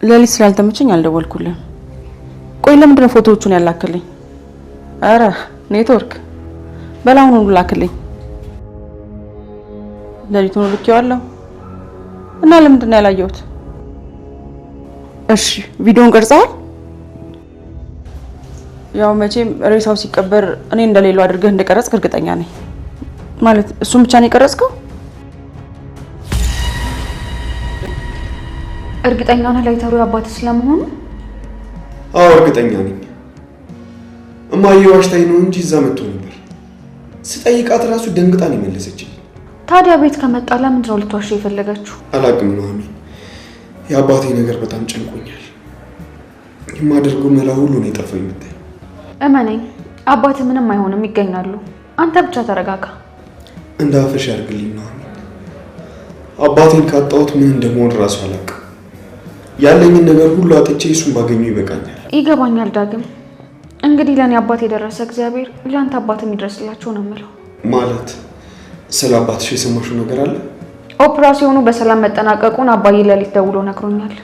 ለሊት ስላልተመቸኝ አልደወልኩልም። ቆይ ለምንድን ነው ፎቶዎቹን ያላክልኝ? አረ ኔትወርክ በላውን ሁሉ ላክልኝ። ለሊቱን ልኬዋለሁ እና ለምንድን ነው ያላየሁት? እሺ ቪዲዮን ቀርጸዋል? ያው መቼም ሬሳው ሲቀበር እኔ እንደሌለው አድርገህ እንደቀረጽክ እርግጠኛ ነኝ። ማለት እሱን ብቻ ነው የቀረጽከው? እርግጠኛ ነህ ላይተሩ አባትህ ስለመሆኑ? አዎ እርግጠኛ ነኝ። እማዬ ዋሽታኝ ነው እንጂ እዛ መጥቶ ነበር። ስጠይቃት ራሱ ደንግጣ ነው የመለሰችኝ። ታዲያ ቤት ከመጣ ለምንድን ነው ልትዋሽ የፈለገችው? አላውቅም ነው አሜን። የአባቴ ነገር በጣም ጨንቆኛል። የማደርገው መላ ሁሉ ነው የጠፋኝ። የምታይ እመነኝ፣ አባትህ ምንም አይሆንም፣ ይገኛሉ። አንተ ብቻ ተረጋጋ። እንዳፈሽ ያርግልኝ ነው አሜን። አባቴን ካጣሁት ምን እንደምሆን ራሱ አላውቅም። ያለኝን ነገር ሁሉ አጥቼ እሱን ባገኘው ይበቃኛል። ይገባኛል ዳግም። እንግዲህ ለኔ አባት የደረሰ እግዚአብሔር ለአንተ አባትም ይድረስላቸው ነው የምለው። ማለት ስለ አባትሽ የሰማሽው ነገር አለ? ኦፕራሲዮኑ በሰላም መጠናቀቁን አባዬ ለሊት ደውሎ ነግሮኛል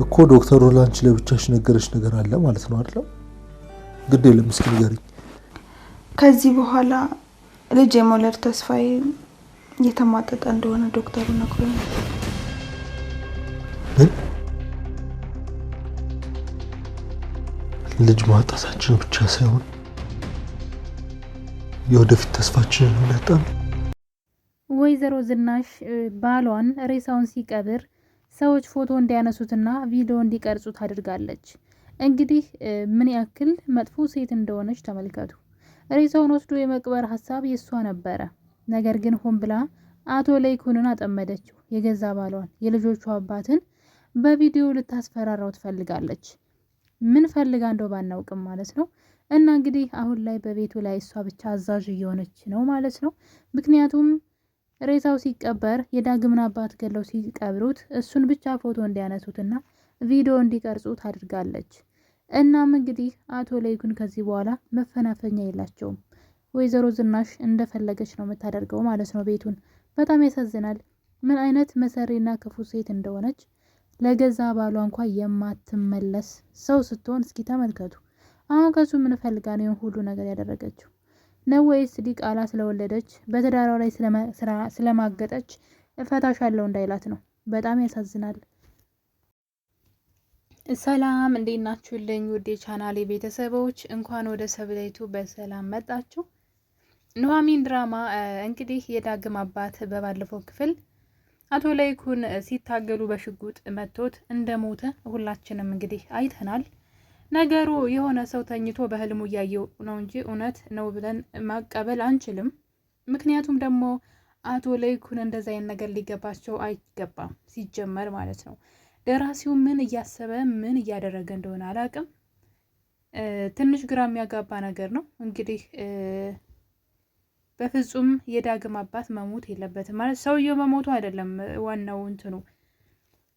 እኮ። ዶክተሩ ላንቺ ለብቻሽ ነገረሽ ነገር አለ ማለት ነው አይደል? ግድ የለም እስኪ ንገሪኝ። ከዚህ በኋላ ልጅ የመውለድ ተስፋዬ እየተሟጠጠ እንደሆነ ዶክተሩ ነግሮኛል። ልጅ ማጣታችን ብቻ ሳይሆን የወደፊት ተስፋችንን ሁለታም። ወይዘሮ ዝናሽ ባሏን ሬሳውን ሲቀብር ሰዎች ፎቶ እንዲያነሱትና ቪዲዮ እንዲቀርጹት አድርጋለች። እንግዲህ ምን ያክል መጥፎ ሴት እንደሆነች ተመልከቱ። ሬሳውን ወስዶ የመቅበር ሀሳብ የሷ ነበረ። ነገር ግን ሆን ብላ አቶ ለይኩንን አጠመደችው። የገዛ ባሏን የልጆቹ አባትን በቪዲዮ ልታስፈራራው ትፈልጋለች። ምን ፈልጋ እንደው ባናውቅም ማለት ነው። እና እንግዲህ አሁን ላይ በቤቱ ላይ እሷ ብቻ አዛዥ እየሆነች ነው ማለት ነው። ምክንያቱም ሬሳው ሲቀበር የዳግምን አባት ገለው ሲቀብሩት እሱን ብቻ ፎቶ እንዲያነሱትና ቪዲዮ እንዲቀርጹት አድርጋለች። እናም እንግዲህ አቶ ለይኩን ከዚህ በኋላ መፈናፈኛ የላቸውም። ወይዘሮ ዝናሽ እንደፈለገች ነው የምታደርገው ማለት ነው ቤቱን። በጣም ያሳዝናል። ምን አይነት መሰሪና ክፉ ሴት እንደሆነች ለገዛ ባሏ እንኳን የማትመለስ ሰው ስትሆን እስኪ ተመልከቱ። አሁን ከሱ ምን ፈልጋ ነው ሁሉ ነገር ያደረገችው? ነው ወይስ ዲቃላ ስለወለደች በትዳሯ ላይ ስለማገጠች እፈታሻለሁ እንዳይላት ነው? በጣም ያሳዝናል። ሰላም እንዴት ናችሁልኝ? ውዴ ቻናሌ ቤተሰቦች እንኳን ወደ ሰብለይቱ በሰላም መጣችሁ። ኑሐሚን ድራማ እንግዲህ የዳግም አባት በባለፈው ክፍል አቶ ለይኩን ሲታገሉ በሽጉጥ መቶት እንደሞተ ሁላችንም እንግዲህ አይተናል። ነገሩ የሆነ ሰው ተኝቶ በህልሙ እያየው ነው እንጂ እውነት ነው ብለን ማቀበል አንችልም። ምክንያቱም ደግሞ አቶ ለይኩን እንደዛ አይነት ነገር ሊገባቸው አይገባም ሲጀመር ማለት ነው። ደራሲው ምን እያሰበ ምን እያደረገ እንደሆነ አላውቅም። ትንሽ ግራ የሚያጋባ ነገር ነው እንግዲህ በፍጹም የዳግም አባት መሞት የለበትም ማለት ሰውየው መሞቱ አይደለም ዋናው እንትኑ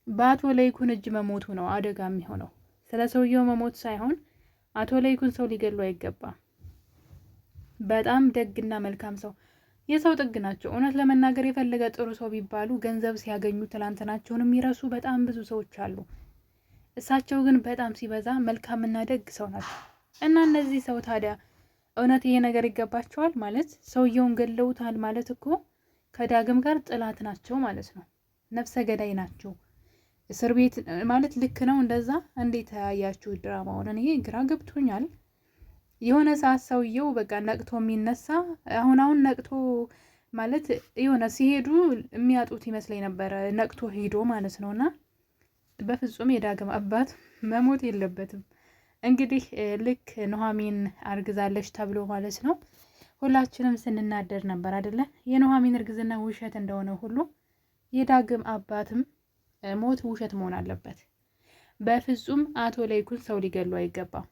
በአቶ ለይኩን እጅ መሞቱ ነው አደጋ የሚሆነው። ስለ ሰውየው መሞት ሳይሆን አቶ ለይኩን ሰው ሊገሉ አይገባም። በጣም ደግና መልካም ሰው የሰው ጥግ ናቸው። እውነት ለመናገር የፈለገ ጥሩ ሰው ቢባሉ ገንዘብ ሲያገኙ ትላንትናቸውን የሚረሱ በጣም ብዙ ሰዎች አሉ። እሳቸው ግን በጣም ሲበዛ መልካምና ደግ ሰው ናቸው። እና እነዚህ ሰው ታዲያ እውነት ይሄ ነገር ይገባቸዋል ማለት? ሰውየውን ገለውታል ማለት እኮ ከዳግም ጋር ጥላት ናቸው ማለት ነው። ነፍሰ ገዳይ ናቸው። እስር ቤት ማለት ልክ ነው እንደዛ? እንዴት ያያችሁ ድራማውን? እኔ ግራ ገብቶኛል። የሆነ ሰዓት ሰውየው በቃ ነቅቶ የሚነሳ አሁን ነቅቶ ማለት የሆነ ሲሄዱ የሚያጡት ይመስለኝ ነበረ። ነቅቶ ሄዶ ማለት ነውና በፍጹም የዳግም አባት መሞት የለበትም። እንግዲህ ልክ ኑሐሚን አርግዛለች ተብሎ ማለት ነው ሁላችንም ስንናደር ነበር አይደለ? የኑሐሚን እርግዝና ውሸት እንደሆነ ሁሉ የዳግም አባትም ሞት ውሸት መሆን አለበት። በፍጹም አቶ ለይኩን ሰው ሊገሉ አይገባም።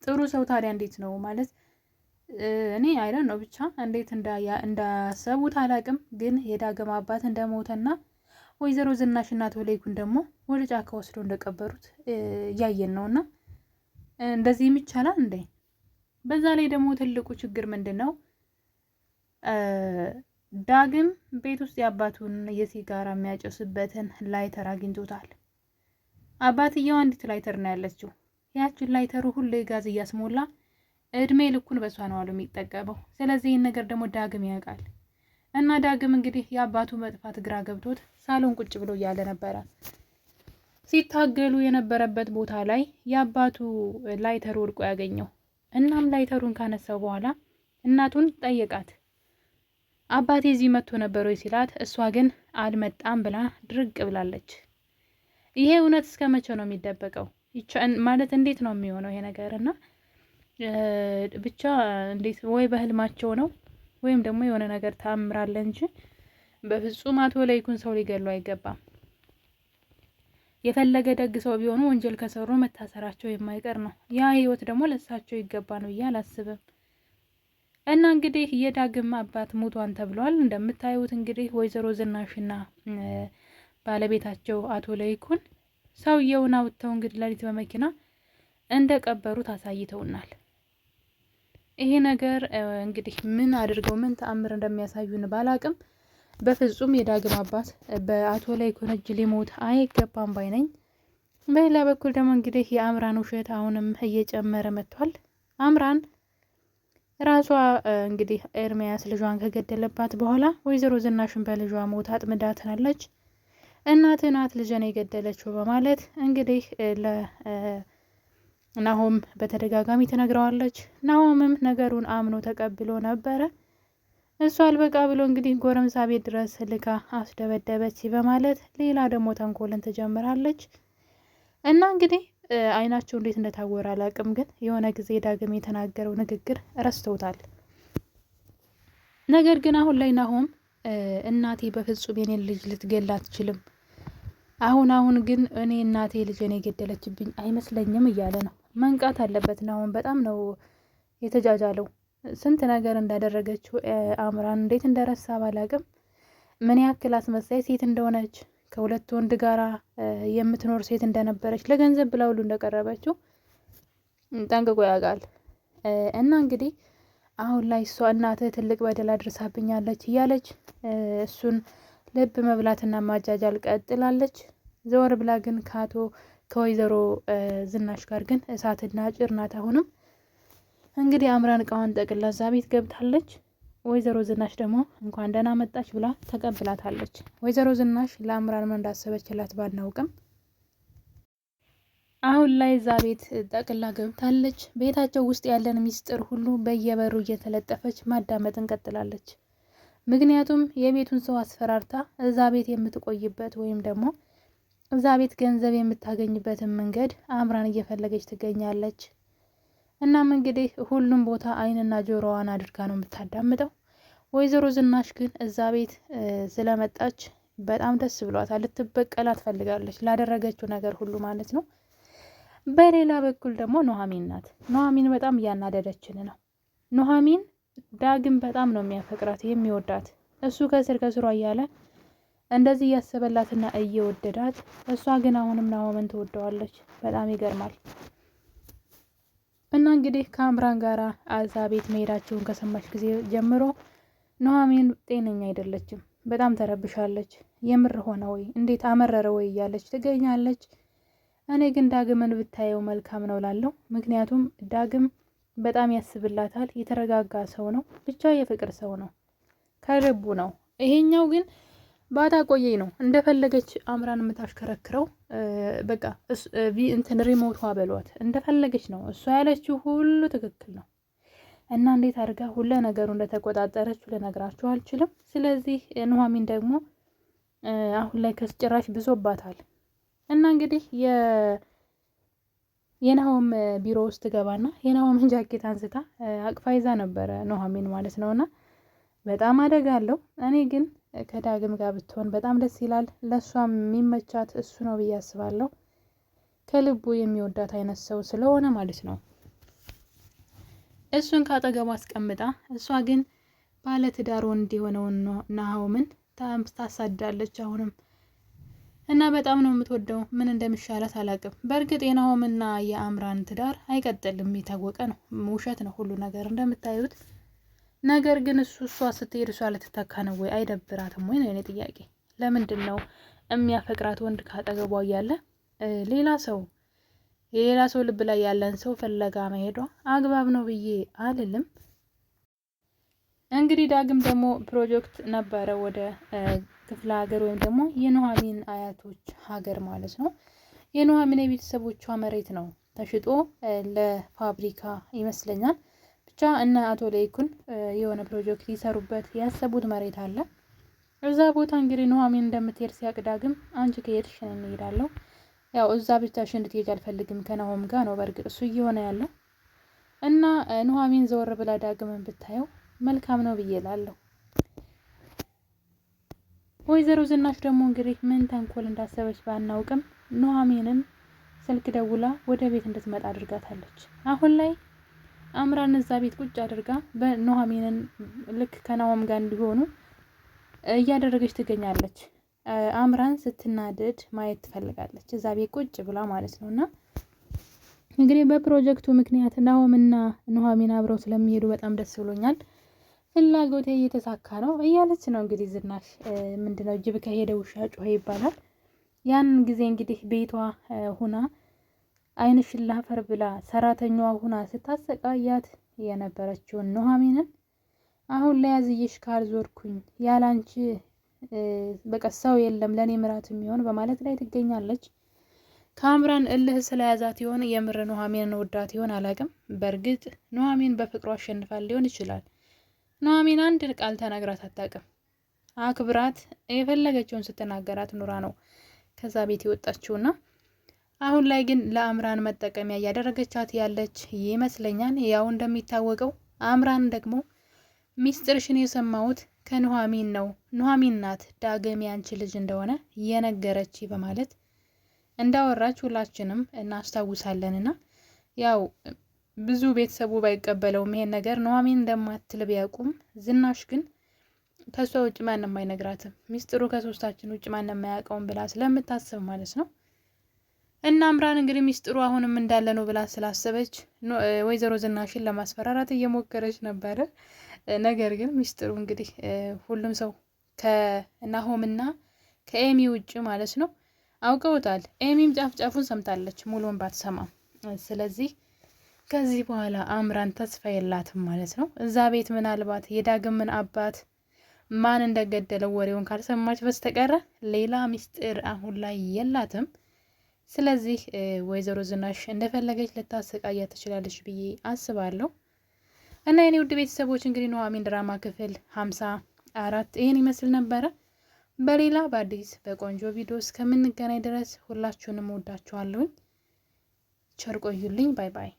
ጥሩ ሰው ታዲያ እንዴት ነው ማለት እኔ አይደል ነው ብቻ እንዴት እንዳሰቡት አላቅም። ግን የዳግም አባት እንደሞተና ወይዘሮ ዝናሽና አቶ ለይኩን ደግሞ ወደ ጫካ ወስዶ እንደቀበሩት እያየን ነውና እንደዚህም ይቻላል እንዴ? በዛ ላይ ደግሞ ትልቁ ችግር ምንድነው? ዳግም ቤት ውስጥ የአባቱን የሲጋራ የሚያጨስበትን ላይተር አግኝቶታል። አባትየው አንዲት ላይተር ነው ያለችው። ያችን ላይተሩ ሁሌ ጋዝ እያስሞላ እድሜ ልኩን በሷ ነው አሉ የሚጠቀመው። ስለዚህ ይህን ነገር ደግሞ ዳግም ያውቃል እና ዳግም እንግዲህ የአባቱ መጥፋት ግራ ገብቶት ሳሎን ቁጭ ብሎ እያለ ነበረ ሲታገሉ የነበረበት ቦታ ላይ የአባቱ ላይተር ወድቆ ያገኘው። እናም ላይተሩን ካነሳው በኋላ እናቱን ጠየቃት። አባቴ እዚህ መጥቶ ነበር ወይ ሲላት፣ እሷ ግን አልመጣም ብላ ድርቅ ብላለች። ይሄ እውነት እስከ መቼ ነው የሚደበቀው? ማለት እንዴት ነው የሚሆነው ይሄ ነገር? እና ብቻ እንዴት ወይ በህልማቸው ነው ወይም ደግሞ የሆነ ነገር ታምራለ እንጂ በፍጹም አቶ ለይኩን ሰው ሊገሉ አይገባም። የፈለገ ደግ ሰው ቢሆኑ ወንጀል ከሰሩ መታሰራቸው የማይቀር ነው። ያ ህይወት ደግሞ ለሳቸው ይገባ ነው ብዬ አላስብም። እና እንግዲህ የዳግም አባት ሙቷን ተብሏል። እንደምታዩት እንግዲህ ወይዘሮ ዝናሽና ባለቤታቸው አቶ ለይኩን ሰውየውን አውጥተው እንግዲህ ሌሊት በመኪና እንደቀበሩት አሳይተውናል። ይሄ ነገር እንግዲህ ምን አድርገው ምን ተአምር እንደሚያሳዩን ባላቅም በፍጹም የዳግም አባት በአቶ ለይኩን እጅ ሊሞት አይገባም ባይ ነኝ። በሌላ በኩል ደግሞ እንግዲህ የአምራን ውሸት አሁንም እየጨመረ መጥቷል። አምራን ራሷ እንግዲህ ኤርሚያስ ልጇን ከገደለባት በኋላ ወይዘሮ ዝናሽን በልጇ ሞት አጥምዳትናለች። እናትህ ናት ልጅን የገደለችው በማለት እንግዲህ ለናሆም በተደጋጋሚ ትነግረዋለች። ናሆምም ነገሩን አምኖ ተቀብሎ ነበረ። እሱ አልበቃ ብሎ እንግዲህ ጎረምሳ ቤት ድረስ ልካ አስደበደበች በማለት ሌላ ደግሞ ተንኮልን ትጀምራለች። እና እንግዲህ አይናቸው እንዴት እንደታወረ አላቅም፣ ግን የሆነ ጊዜ ዳግም የተናገረው ንግግር ረስተውታል። ነገር ግን አሁን ላይ ናሆም እናቴ በፍጹም የኔን ልጅ ልትገላ አትችልም፣ አሁን ግን እኔ እናቴ ልጅን የገደለችብኝ አይመስለኝም እያለ ነው። መንቃት አለበት ናሆም። በጣም ነው የተጃጃለው። ስንት ነገር እንዳደረገችው አምራን እንዴት እንደረሳ ባላቅም ምን ያክል አስመሳይ ሴት እንደሆነች ከሁለት ወንድ ጋራ የምትኖር ሴት እንደነበረች ለገንዘብ ብላ ሁሉ እንደቀረበችው ጠንቅቆ ያውቃል። እና እንግዲህ አሁን ላይ እሷ እናትህ ትልቅ በደል አድርሳብኛለች እያለች እሱን ልብ መብላትና ማጃጃል ቀጥላለች። ዘወር ብላ ግን ከወይዘሮ ዝናሽ ጋር ግን እሳትና ጭር ናት። አሁንም እንግዲህ አምራን እቃዋን ጠቅላ እዛ ቤት ገብታለች። ወይዘሮ ዝናሽ ደግሞ እንኳን ደህና መጣች ብላ ተቀብላታለች። ወይዘሮ ዝናሽ ለአምራን ምን እንዳሰበችላት ባናውቅም አሁን ላይ እዛ ቤት ጠቅላ ገብታለች። ቤታቸው ውስጥ ያለን ሚስጥር ሁሉ በየበሩ እየተለጠፈች ማዳመጥ እንቀጥላለች። ምክንያቱም የቤቱን ሰው አስፈራርታ እዛ ቤት የምትቆይበት ወይም ደግሞ እዛ ቤት ገንዘብ የምታገኝበትን መንገድ አምራን እየፈለገች ትገኛለች። እናም እንግዲህ ሁሉም ቦታ አይንና ጆሮዋን አድርጋ ነው የምታዳምጠው። ወይዘሮ ዝናሽ ግን እዛ ቤት ስለመጣች በጣም ደስ ብሏታል። ልትበቀላት ትፈልጋለች ላደረገችው ነገር ሁሉ ማለት ነው። በሌላ በኩል ደግሞ ኑሐሚን ናት። ኑሐሚን በጣም እያናደደችን ነው። ኑሐሚን ዳግም በጣም ነው የሚያፈቅራት የሚወዳት። እሱ ከስር ከስሯ እያለ እንደዚህ እያሰበላትና እየወደዳት፣ እሷ ግን አሁንም ናሆምን ትወደዋለች። በጣም ይገርማል። እና እንግዲህ ከአምራን ጋራ አዛ ቤት መሄዳቸውን ከሰማች ጊዜ ጀምሮ ኑሐሚን ጤነኛ አይደለችም። በጣም ተረብሻለች። የምር ሆነ ወይ እንዴት አመረረ ወይ እያለች ትገኛለች። እኔ ግን ዳግምን ብታየው መልካም ነው ላለው። ምክንያቱም ዳግም በጣም ያስብላታል። የተረጋጋ ሰው ነው። ብቻ የፍቅር ሰው ነው፣ ከልቡ ነው። ይሄኛው ግን ባታ ቆየኝ ነው እንደፈለገች አምራን የምታሽከረክረው። በቃ እንትን ሪሞቷ በሏት እንደፈለገች ነው። እሷ ያለችው ሁሉ ትክክል ነው። እና እንዴት አድርጋ ሁሉ ነገሩ እንደተቆጣጠረችው ልነግራችሁ አልችልም። ስለዚህ ኑሐሚን ደግሞ አሁን ላይ ከስጭራሽ ብሶባታል። እና እንግዲህ የናሆም ቢሮ ውስጥ ገባና የናሆምን ጃኬት አንስታ አቅፋ ይዛ ነበረ ኑሐሚን ማለት ነውና በጣም አደጋ አለው። እኔ ግን ከዳግም ጋር ብትሆን በጣም ደስ ይላል። ለሷም የሚመቻት እሱ ነው ብዬ አስባለሁ። ከልቡ የሚወዳት አይነት ሰው ስለሆነ ማለት ነው። እሱን ካጠገቡ አስቀምጣ እሷ ግን ባለ ትዳር ወንድ የሆነውን ናሆምን ታሳዳለች አሁንም። እና በጣም ነው የምትወደው። ምን እንደሚሻላት አላቅም። በእርግጥ የናሆምና የአምራን ትዳር አይቀጥልም፣ የታወቀ ነው። ውሸት ነው ሁሉ ነገር እንደምታዩት። ነገር ግን እሷ ስትሄድ እሷ ልትተካ ነው ወይ? አይደብራትም ወይ ነው የኔ ጥያቄ። ለምንድን ነው የሚያፈቅራት ወንድ ካጠገቧ እያለ የሌላ ሰው ልብ ላይ ያለን ሰው ፍለጋ መሄዷ አግባብ ነው ብዬ አልልም። እንግዲህ ዳግም ደግሞ ፕሮጀክት ነበረ ወደ ክፍለ ሀገር ወይም ደግሞ የኑሐሚን አያቶች ሀገር ማለት ነው። የኑሐሚን የቤተሰቦቿ መሬት ነው ተሽጦ ለፋብሪካ ይመስለኛል ብቻ እነ አቶ ለይኩን የሆነ ፕሮጀክት ሊሰሩበት ያሰቡት መሬት አለ። እዛ ቦታ እንግዲህ ኑሐሚን እንደምትሄድ ሲያቅ ዳግም አንቺ ከሄድሽ እኔ እሄዳለሁ፣ ያው እዛ ብቻሽን እንድትሄጂ አልፈልግም ከናሆም ጋር ነው በእርግጥ እሱ እየሆነ ያለው እና ኑሐሚን ዘወር ብላ ዳግምን ብታየው መልካም ነው ብዬ እላለሁ። ወይዘሮ ዝናሽ ደግሞ እንግዲህ ምን ተንኮል እንዳሰበች ባናውቅም ኑሐሚንን ስልክ ደውላ ወደ ቤት እንድትመጣ አድርጋታለች። አሁን ላይ አምራን እዛ ቤት ቁጭ አድርጋ በኑሐሚንን ልክ ከናሆም ጋር እንዲሆኑ እያደረገች ትገኛለች። አምራን ስትናደድ ማየት ትፈልጋለች እዛ ቤት ቁጭ ብላ ማለት ነው። እና እንግዲህ በፕሮጀክቱ ምክንያት ናሆምና ኑሐሚን አብረው ስለሚሄዱ በጣም ደስ ብሎኛል፣ ፍላጎቴ እየተሳካ ነው እያለች ነው እንግዲህ ዝናሽ። ምንድነው ጅብ ከሄደ ውሻ ጮኸ ይባላል። ያንን ጊዜ እንግዲህ ቤቷ ሁና ዓይንሽን ላፈር ብላ ሰራተኛዋ ሁና ስታሰቃያት የነበረችውን ኑሐሚንን አሁን ላይ ያዝዬሽ ካልዞርኩኝ ያላንቺ በቃ ሰው የለም ለኔ ምራት የሚሆን በማለት ላይ ትገኛለች። ካምራን እልህ ስለያዛት ይሆን የምር ኑሐሚንን ወዳት ይሆን አላቅም። በእርግጥ ኑሐሚን በፍቅሩ አሸንፋል ሊሆን ይችላል። ኑሐሚን አንድ ቃል ተናግራት አታውቅም። አክብራት የፈለገችውን ስትናገራት ኑራ ነው ከዛ ቤት የወጣችውና አሁን ላይ ግን ለአምራን መጠቀሚያ እያደረገቻት ያለች ይመስለኛል። ያው እንደሚታወቀው አምራን ደግሞ ሚስጥርሽን የሰማሁት ከኑሐሚን ነው፣ ኑሐሚን ናት ዳግም ያንቺ ልጅ እንደሆነ የነገረች በማለት እንዳወራች ሁላችንም እናስታውሳለንና ያው ብዙ ቤተሰቡ ባይቀበለውም ይሄን ነገር ኑሐሚን እንደማትል ቢያውቁም ዝናሽ ግን ከሷ ውጭ ማንም አይነግራትም፣ ሚስጥሩ ከሶስታችን ውጭ ማንም አያውቀውም ብላ ስለምታስብ ማለት ነው። እና አምራን እንግዲህ ሚስጥሩ አሁንም እንዳለ ነው ብላ ስላሰበች ወይዘሮ ዝናሽን ለማስፈራራት እየሞከረች ነበረ። ነገር ግን ሚስጥሩ እንግዲህ ሁሉም ሰው ከናሆምና ከኤሚ ውጭ ማለት ነው አውቀውታል። ኤሚም ጫፍጫፉን ሰምታለች ሙሉን ባትሰማም። ስለዚህ ከዚህ በኋላ አምራን ተስፋ የላትም ማለት ነው። እዛ ቤት ምናልባት የዳግምን አባት ማን እንደገደለው ወሬውን ካልሰማች በስተቀረ ሌላ ሚስጥር አሁን ላይ የላትም። ስለዚህ ወይዘሮ ዝናሽ እንደፈለገች ልታሰቃያት ትችላለች ብዬ አስባለሁ። እና የኔ ውድ ቤተሰቦች እንግዲህ ኑሐሚን ድራማ ክፍል 54 ይህን ይመስል ነበረ። በሌላ በአዲስ በቆንጆ ቪዲዮ እስከምንገናኝ ድረስ ሁላችሁንም ወዳችኋለሁኝ። ቸር ቆዩልኝ። ባይ ባይ።